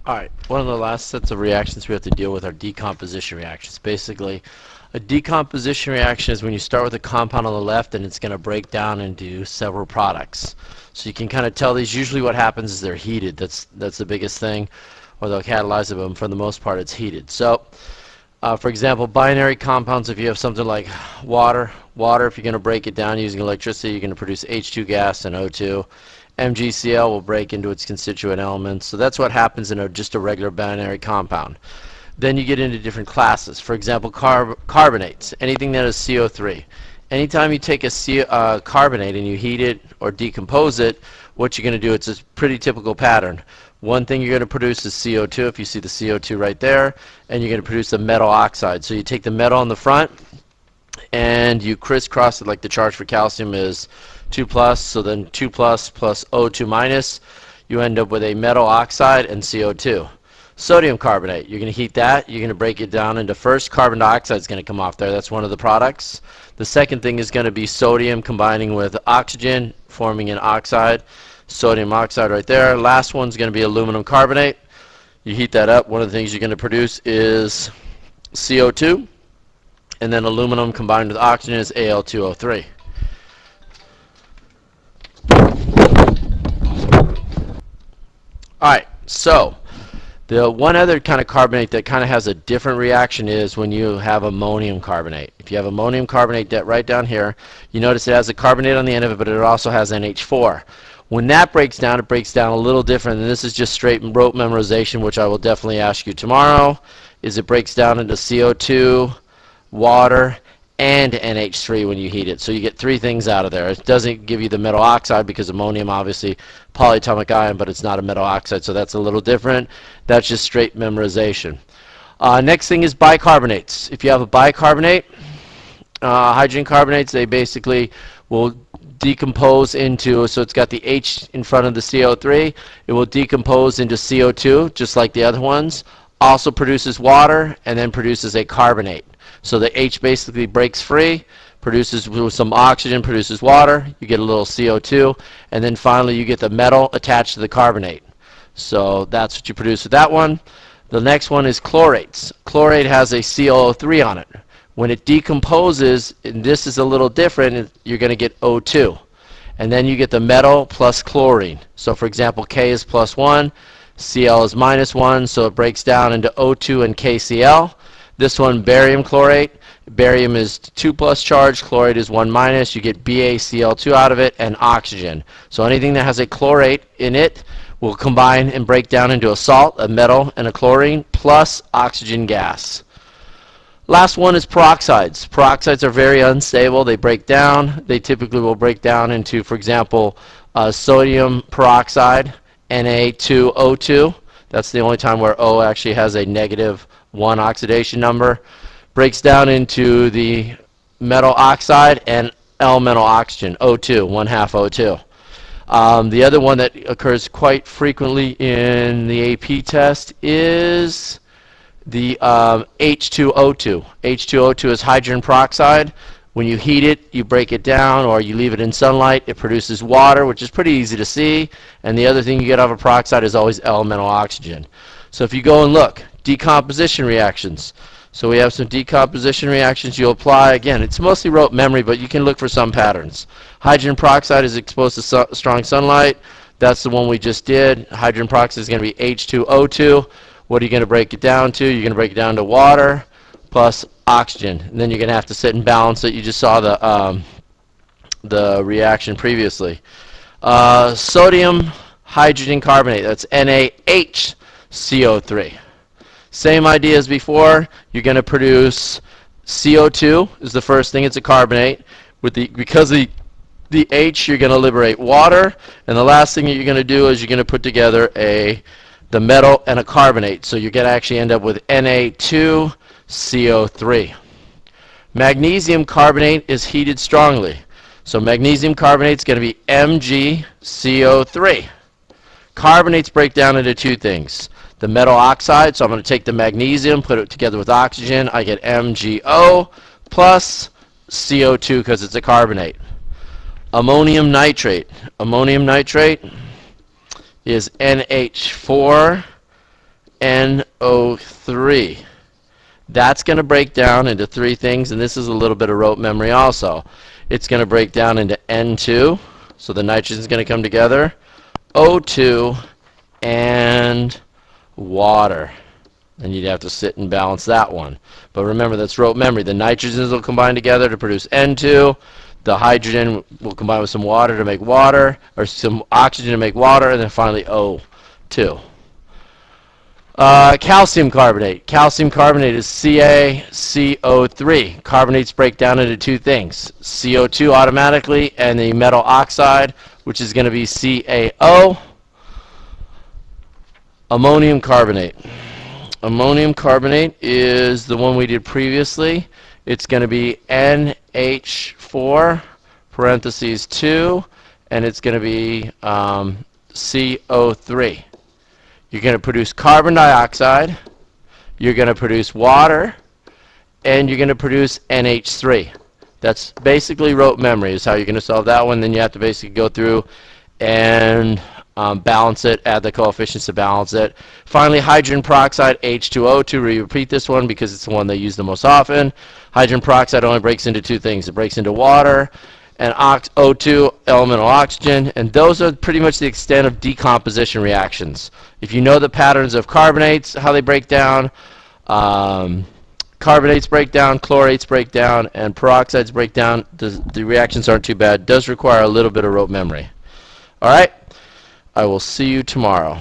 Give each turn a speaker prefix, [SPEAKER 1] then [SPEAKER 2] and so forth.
[SPEAKER 1] Alright, one of the last sets of reactions we have to deal with are decomposition reactions. Basically, a decomposition reaction is when you start with a compound on the left and it's going to break down into several products. So you can kind of tell these. Usually what happens is they're heated. That's the biggest thing. Or they'll catalyze them. For the most part, it's heated. So, for example, binary compounds, if you have something like water, if you're going to break it down using electricity, you're going to produce H2 gas and O2. MgCl will break into its constituent elements. So that's what happens in just a regular binary compound. Then you get into different classes. For example, carbonates, anything that is CO3. Anytime you take a carbonate and you heat it or decompose it, what you're going to do, it's a pretty typical pattern. One thing you're going to produce is CO2, if you see the CO2 right there, and you're going to produce a metal oxide. So you take the metal on the front and you crisscross it like the charge for calcium is 2 plus, so then 2 plus plus O2 minus, you end up with a metal oxide and CO2. Sodium carbonate, you're going to heat that, you're going to break it down into, first, carbon dioxide is going to come off there, that's one of the products. The second thing is going to be sodium combining with oxygen, forming an oxide, sodium oxide right there. Last one's going to be aluminum carbonate. You heat that up, one of the things you're going to produce is CO2, and then aluminum combined with oxygen is Al2O3. Alright, so the one other kind of carbonate that kind of has a different reaction is when you have ammonium carbonate. If you have ammonium carbonate right down here, you notice it has a carbonate on the end of it, but it also has NH4. When that breaks down, it breaks down a little different, and this is just straight rote memorization, which I will definitely ask you tomorrow, is it breaks down into CO2, water, and NH3 when you heat it. So you get three things out of there. It doesn't give you the metal oxide because ammonium, obviously, polyatomic ion, but it's not a metal oxide, so that's a little different. That's just straight memorization. Next thing is bicarbonates. If you have a bicarbonate, hydrogen carbonates, they basically will decompose into, so it's got the H in front of the CO3, it will decompose into CO2, just like the other ones, also produces water, and then produces a carbonate. So the H basically breaks free, produces with some oxygen, produces water, you get a little CO2, and then finally you get the metal attached to the carbonate. So that's what you produce with that one. The next one is chlorates. Chlorate has a COO3 on it. When it decomposes, and this is a little different, you're going to get O2. And then you get the metal plus chlorine. So for example, K is +1, Cl is -1, so it breaks down into O2 and KCl. This one, barium chlorate. Barium is 2+ charge, chlorate is 1-. You get BaCl2 out of it, and oxygen. So anything that has a chlorate in it will combine and break down into a salt, a metal, and a chlorine, plus oxygen gas. Last one is peroxides. Peroxides are very unstable. They break down. They typically will break down into, for example, sodium peroxide, Na2O2. That's the only time where O actually has a -1 oxidation number. Breaks down into the metal oxide and elemental oxygen, O2, 1/2 O2. The other one that occurs quite frequently in the AP test is the H2O2. H2O2 is hydrogen peroxide. When you heat it, you break it down, or you leave it in sunlight, it produces water, which is pretty easy to see. And the other thing you get off of peroxide is always elemental oxygen. So if you go and look, decomposition reactions. So we have some decomposition reactions you apply. Again, it's mostly rote memory, but you can look for some patterns. Hydrogen peroxide is exposed to strong sunlight. That's the one we just did. Hydrogen peroxide is going to be H2O2. What are you going to break it down to? You're going to break it down to water plus oxygen. And then you're going to have to sit and balance it. You just saw the reaction previously. Sodium hydrogen carbonate, that's NaHCO3. Same idea as before. You're going to produce CO2 is the first thing. It's a carbonate. Because the H, you're going to liberate water. And the last thing that you're going to do is you're going to put together the metal and a carbonate. So you're going to actually end up with Na2CO3. Magnesium carbonate is heated strongly. So magnesium carbonate is going to be MgCO3. Carbonates break down into two things. The metal oxide, so I'm going to take the magnesium, put it together with oxygen. I get MgO plus CO2 because it's a carbonate. Ammonium nitrate. Ammonium nitrate is NH4 NO3. That's going to break down into three things, and this is a little bit of rote memory also. It's going to break down into N2, so the nitrogen is going to come together, O2, and water. And you'd have to sit and balance that one. But remember, that's rote memory. The nitrogens will combine together to produce N2. The hydrogen will combine with some water to make water, or some oxygen to make water, and then finally O2. Calcium carbonate. Calcium carbonate is CaCO3. Carbonates break down into two things, CO2 automatically, and the metal oxide, which is going to be CaO. Ammonium carbonate. Ammonium carbonate is the one we did previously. It's going to be NH4 parentheses 2, and it's going to be CO3. You're going to produce carbon dioxide, you're going to produce water, and you're going to produce NH3. That's basically rote memory is how you're going to solve that one. Then you have to basically go through and balance it, add the coefficients to balance it. Finally, hydrogen peroxide, H2O2. We repeat this one because it's the one they use the most often. Hydrogen peroxide only breaks into two things. It breaks into water and O2, elemental oxygen, and those are pretty much the extent of decomposition reactions. If you know the patterns of carbonates, how they break down, carbonates break down, chlorates break down, and peroxides break down, the reactions aren't too bad. It does require a little bit of rote memory. All right, I will see you tomorrow.